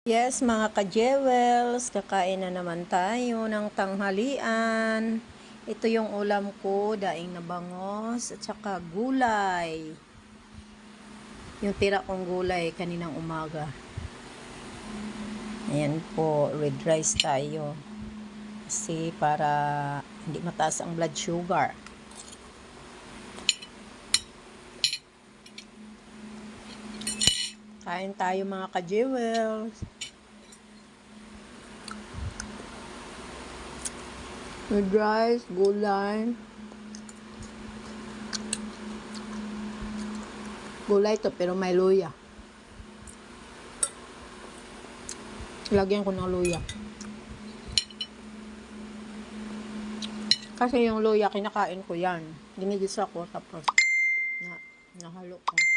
Yes, mga ka-jewels, kakain na naman tayo ng tanghalian. Ito yung ulam ko, daing na bangos at saka gulay. Yung tira kong gulay kaninang umaga. Ayan po, red rice tayo. Kasi para hindi mataas ang blood sugar. Kain tayo mga ka-jewels. Red rice, gulay. Gulay to pero may luya. Lagyan ko ng luya. Kasi yung luya, kinakain ko yan. Ginigisa ko tapos nahalo ko.